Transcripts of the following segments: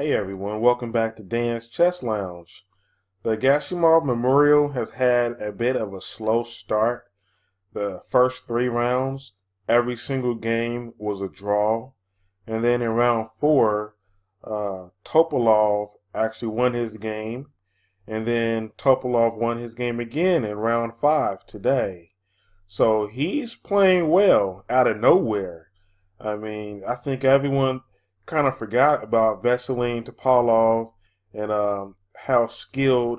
Hey everyone, welcome back to Dan's Chess Lounge. The Gashimov Memorial has had a bit of a slow start. The first 3 rounds, every single game was a draw. And then in round 4, Topalov actually won his game. And then Topalov won his game again in round 5 today. So he's playing well out of nowhere. I think everyone kind of forgot about Veselin Topalov and how skilled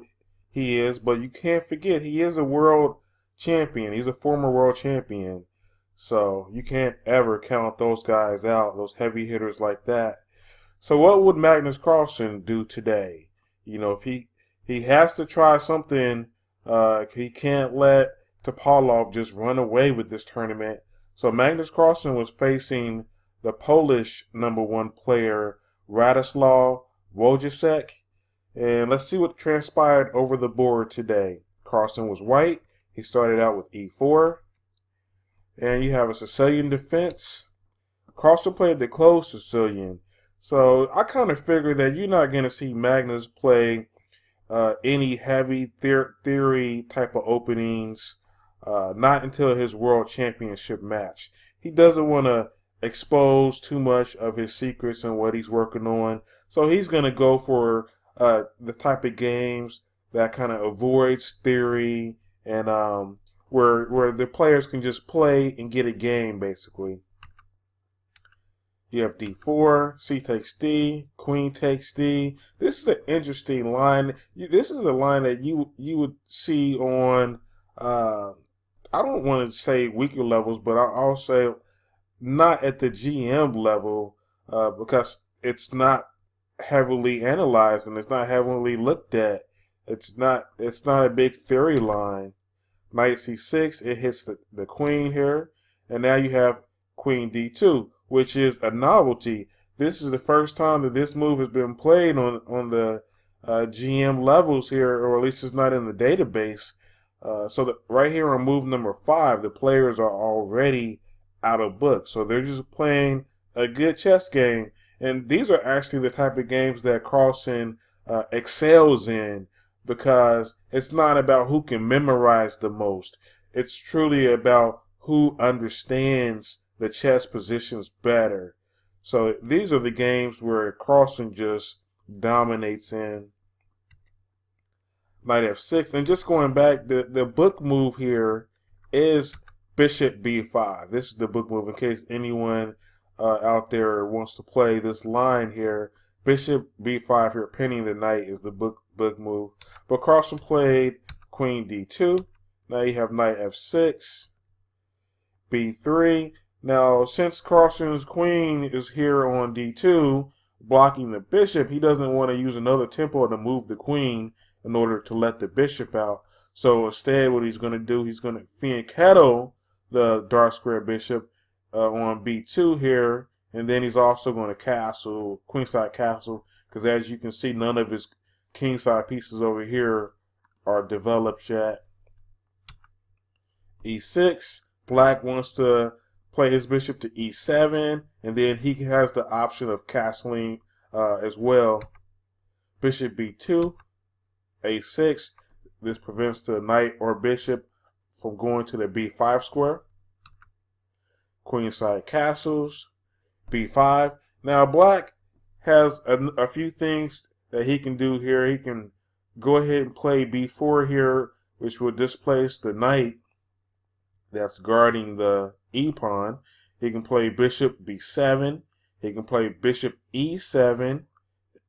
he is, but you can't forget he is a world champion. He's a former world champion. So you can't ever count those guys out, those heavy hitters like that. So what would Magnus Carlsen do today? If he has to try something, he can't let Topalov just run away with this tournament. So Magnus Carlsen was facing the Polish #1 player, Radoslaw Wojtaszek. And let's see what transpired over the board today. Carlsen was white. He started out with e4. And you have a Sicilian defense. Carlsen played the closed Sicilian. So I kind of figured that you're not going to see Magnus play any heavy theory type of openings, not until his world championship match. He doesn't want to expose too much of his secrets and what he's working on. So he's going to go for the type of games that kind of avoids theory and where the players can just play and get a game, basically. You have d4, c takes d, queen takes d. This is an interesting line. This is a line that you would see on, I don't want to say weaker levels, but I'll say not at the GM level because it's not heavily analyzed and it's not heavily looked at. It's not a big theory line. Knight c6, it hits the queen here, and now you have queen d2, which is a novelty. This is the first time that this move has been played on the GM levels here, or at least it's not in the database. So right here on move number 5, the players are already out of book. So they're just playing a good chess game. And these are actually the type of games that Carlsen excels in, because it's not about who can memorize the most. It's truly about who understands the chess positions better. So these are the games where Carlsen just dominates in. Knight f6. And just going back, the book move here is bishop b5. This is the book move in case anyone out there wants to play this line here. Bishop b5 here, pinning the knight, is the book move. But Carlsen played queen d2. Now you have knight f6, b3. Now, since Carlsen's queen is here on d2, blocking the bishop, he doesn't want to use another tempo to move the queen in order to let the bishop out. So instead, what he's going to do, he's going to fianchetto the dark square bishop on b2 here, and then he's also going to castle, queenside castle, because as you can see, none of his kingside pieces over here are developed yet. e6, black wants to play his bishop to e7, and then he has the option of castling as well. Bishop b2, a6. This prevents the knight or bishop from going to the b5 square. Queenside castles, b5. Now black has a few things that he can do here. He can go ahead and play b4 here, which will displace the knight that's guarding the e pawn. He can play bishop b7. He can play bishop e7,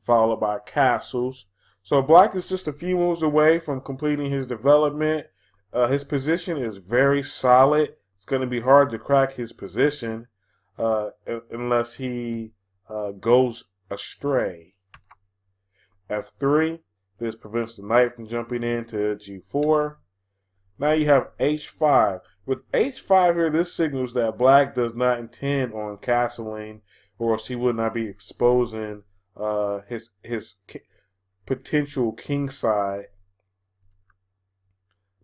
followed by castles. So black is just a few moves away from completing his development. His position is very solid. It's going to be hard to crack his position unless he goes astray. f3. This prevents the knight from jumping into g4. Now you have h5. With h5 here, this signals that black does not intend on castling, or else he would not be exposing his potential king side.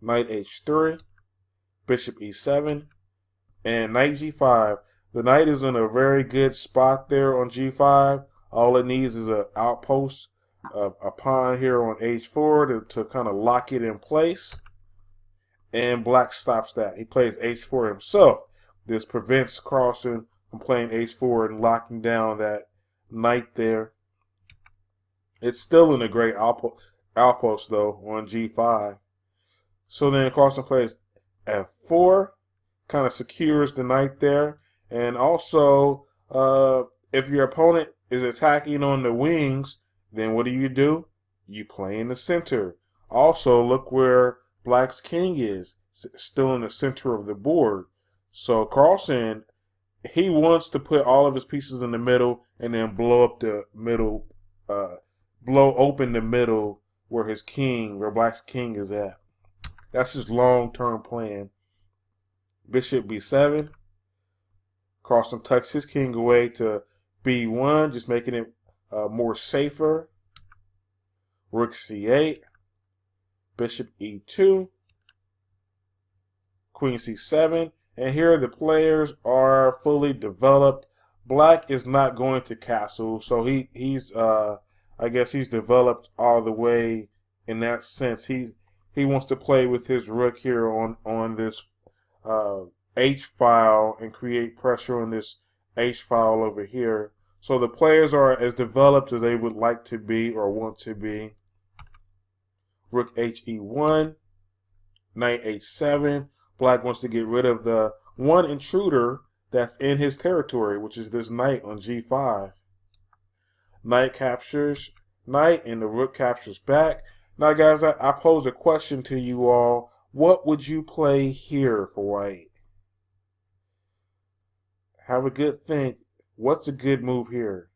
Knight h3, bishop e7, and knight g5. The knight is in a very good spot there on g5. All it needs is an outpost, a pawn here on h4 to kind of lock it in place. And black stops that. He plays h4 himself. This prevents Carlsen from playing h4 and locking down that knight there. It's still in a great outpost though on g5. So then Carlsen plays f4, kind of secures the knight there. And also, if your opponent is attacking on the wings, then what do? You play in the center. Also, look where black's king is, still in the center of the board. So Carlsen, he wants to put all of his pieces in the middle and then blow up the middle, blow open the middle where black's king is at. That's his long-term plan. Bishop b7. Carlsen tucks his king away to b1, just making it more safer. Rook c8. Bishop e2. Queen c7. And here the players are fully developed. Black is not going to castle, so he's I guess he's developed all the way in that sense. He wants to play with his rook here on this H file and create pressure on this H file over here. So the players are as developed as they would like to be or want to be. Rook he1, knight h7. Black wants to get rid of the one intruder that's in his territory, which is this knight on g5. Knight captures knight, and the rook captures back. Now, guys, I pose a question to you all. What would you play here for white? Have a good think. What's a good move here?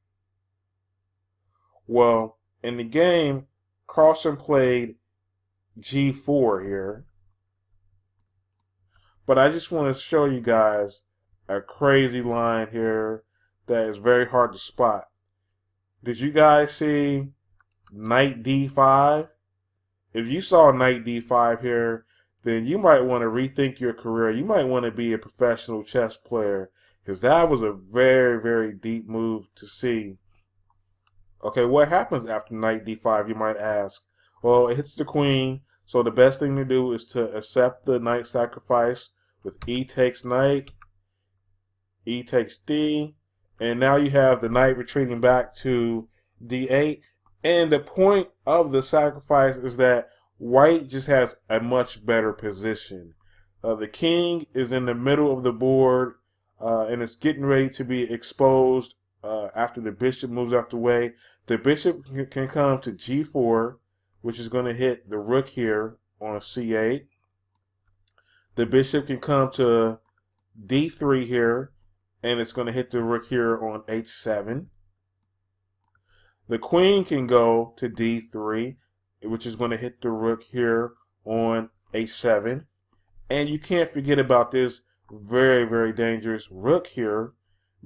Well, in the game, Carlsen played g4 here. But I just want to show you guys a crazy line here that is very hard to spot. Did you guys see knight d5? If you saw knight d5 here, then you might want to rethink your career. You might want to be a professional chess player, because that was a very, very deep move to see. Okay, what happens after knight d5, you might ask? Well, it hits the queen, so the best thing to do is to accept the knight sacrifice with e takes knight, e takes d, and now you have the knight retreating back to d8. And the point of the sacrifice is that white just has a much better position. The king is in the middle of the board, and it's getting ready to be exposed after the bishop moves out the way. The bishop can come to g4, which is going to hit the rook here on c8. The bishop can come to d3 here, and it's going to hit the rook here on h7. The queen can go to d3, which is going to hit the rook here on h7. And you can't forget about this very, very dangerous rook here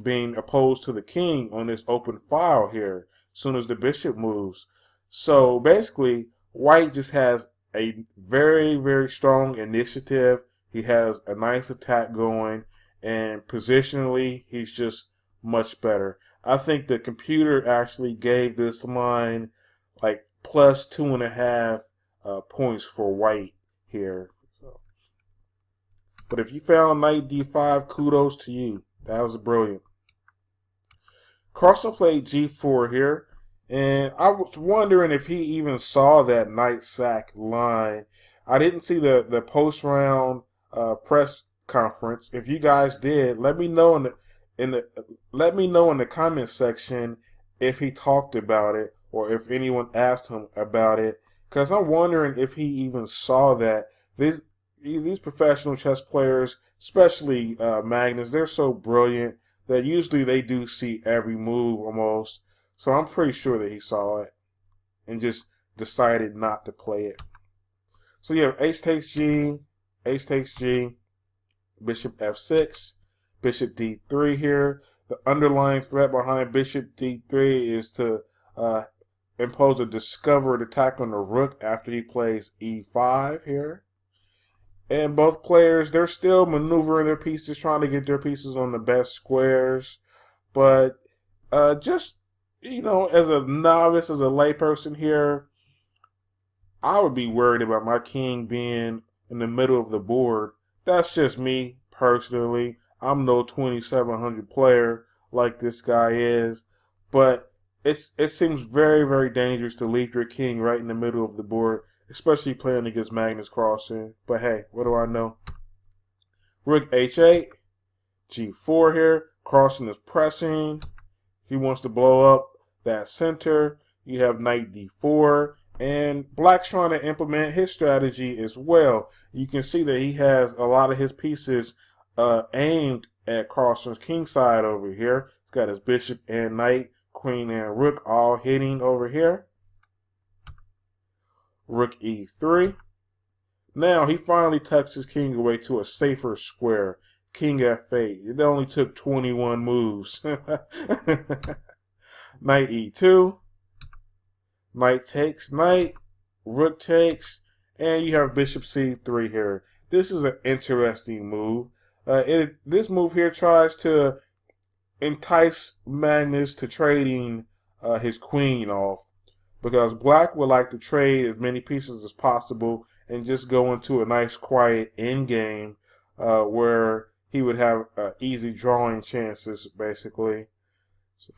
being opposed to the king on this open file here as soon as the bishop moves. So basically, white just has a very, very strong initiative. He has a nice attack going, and positionally, he's just much better. I think the computer actually gave this line like plus 2.5 points for white here. But if you found knight d5, kudos to you. That was brilliant. Carlsen played g4 here, and I was wondering if he even saw that knight sack line. I didn't see the post-round press conference. If you guys did, let me know in the comment section if he talked about it or if anyone asked him about it, because I'm wondering if he even saw that. These professional chess players, especially Magnus, they're so brilliant that usually they do see every move almost. So I'm pretty sure that he saw it and just decided not to play it. So you have ace takes g, bishop f6, bishop d3 here. The underlying threat behind bishop d3 is to impose a discovered attack on the rook after he plays e5 here. And both players, they're still maneuvering their pieces, trying to get their pieces on the best squares. But just as a novice, as a layperson here, I would be worried about my king being in the middle of the board. That's just me personally. I'm no 2700 player like this guy is, but it seems very, very dangerous to leave your king right in the middle of the board, especially playing against Magnus Carlsen. But hey, what do I know? Rook h8, g4 here. Carlsen is pressing. He wants to blow up that center. You have knight d4. And Black's trying to implement his strategy as well. You can see that he has a lot of his pieces aimed at Carlsen's king side over here. He's got his bishop and knight, queen and rook all hitting over here. Rook e3. Now he finally tucks his king away to a safer square. King f8. It only took 21 moves. Knight e2. Knight takes knight, rook takes, and you have bishop c3 here. This is an interesting move. This move here tries to entice Magnus to trading his queen off, because Black would like to trade as many pieces as possible and just go into a nice quiet endgame where he would have easy drawing chances, basically. So,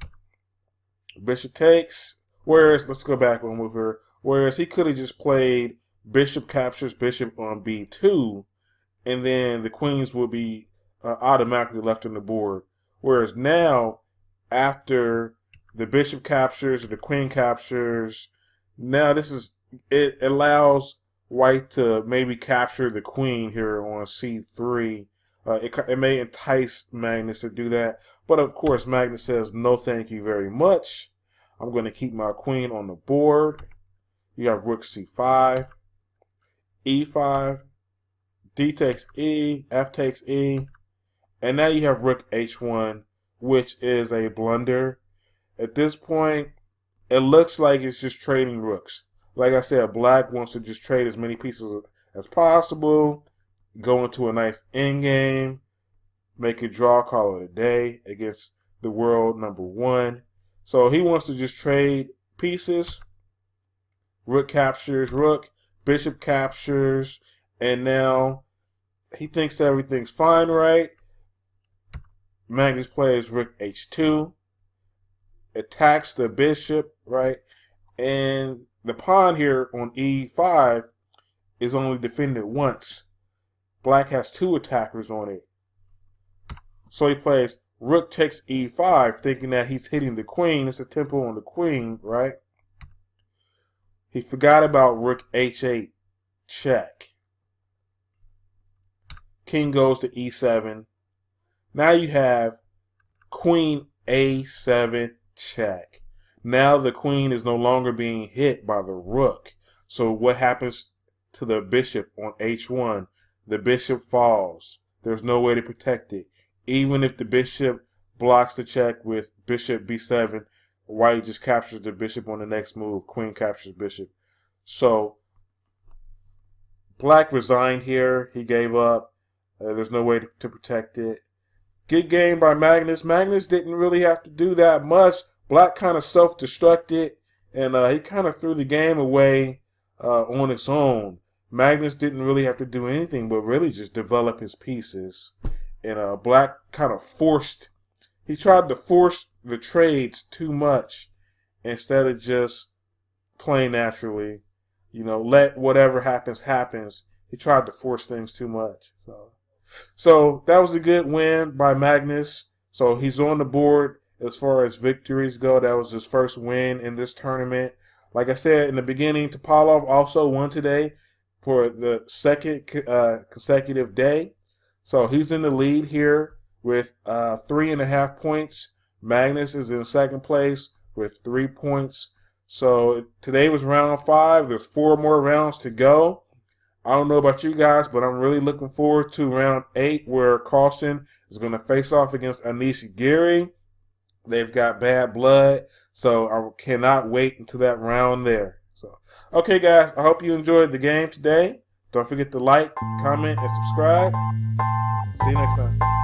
bishop takes. Whereas, let's go back one move here. Whereas he could have just played bishop captures bishop on b2, and then the queens would be automatically left on the board. Whereas now, after the bishop captures or the queen captures, now it allows White to maybe capture the queen here on c3. It may entice Magnus to do that, but of course Magnus says no, thank you very much. I'm going to keep my queen on the board. You have rook c5, e5, d takes e, f takes e, and now you have rook h1, which is a blunder. At this point, it looks like it's just trading rooks. Like I said, Black wants to just trade as many pieces as possible, go into a nice endgame, make a draw, call it a day against the world #1. So he wants to just trade pieces. Rook captures rook, bishop captures, and now he thinks everything's fine, right? Magnus plays rook h2, attacks the bishop, right? And the pawn here on e5 is only defended once. Black has 2 attackers on it. So he plays rook takes e5, thinking that he's hitting the queen. It's a tempo on the queen, right? He forgot about rook h8 check. King goes to e7. Now you have queen a7 check. Now the queen is no longer being hit by the rook. So what happens to the bishop on h1? The bishop falls. There's no way to protect it. Even if the bishop blocks the check with bishop b7, White just captures the bishop on the next move. Queen captures bishop. So Black resigned here. He gave up. There's no way to protect it. Good game by Magnus. Magnus didn't really have to do that much. Black kind of self-destructed, and he kind of threw the game away on its own. Magnus didn't really have to do anything but really just develop his pieces. And Black kind of he tried to force the trades too much instead of just playing naturally. Let whatever happens, happens. He tried to force things too much. So that was a good win by Magnus. So he's on the board as far as victories go. That was his first win in this tournament. Like I said in the beginning, Topalov also won today for the second consecutive day. So he's in the lead here with 3.5 points. Magnus is in second place with 3 points. So today was round 5. There's 4 more rounds to go. I don't know about you guys, but I'm really looking forward to round 8, where Carlsen is going to face off against Anish Giri. They've got bad blood, so I cannot wait until that round there. So, okay, guys, I hope you enjoyed the game today. Don't forget to like, comment, and subscribe. See you next time.